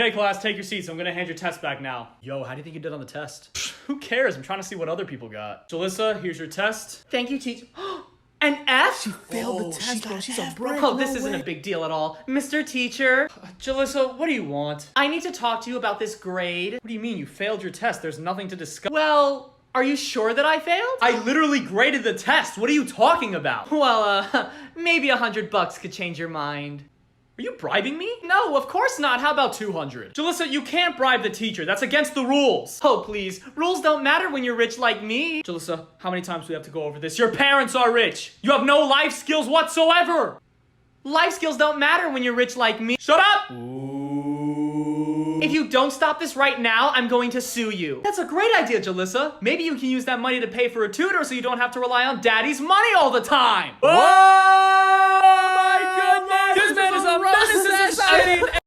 Okay, class, take your seats. I'm gonna hand your test back now. Yo, how do you think you did on the test? Who cares? I'm trying to see what other people got. Jalissa, here's your test. Thank you, teacher. An F? She failed the test, bro. She's a bribe. Oh, this isn't a big deal at all. Mr. Teacher. Jalissa, what do you want? I need to talk to you about this grade. What do you mean you failed your test? There's nothing to discuss. Well, are you sure that I failed? I literally graded the test. What are you talking about? Well, maybe $100 could change your mind. Are you bribing me? No, of course not. How about 200? Jalissa, you can't bribe the teacher. That's against the rules. Oh, please. Rules don't matter when you're rich like me. Jalissa, how many times do we have to go over this? Your parents are rich. You have no life skills whatsoever. Life skills don't matter when you're rich like me. Shut up! Ooh. If you don't stop this right now, I'm going to sue you. That's a great idea, Jalissa. Maybe you can use that money to pay for a tutor so you don't have to rely on daddy's money all the time. Oh my goodness! This man is a menace to society.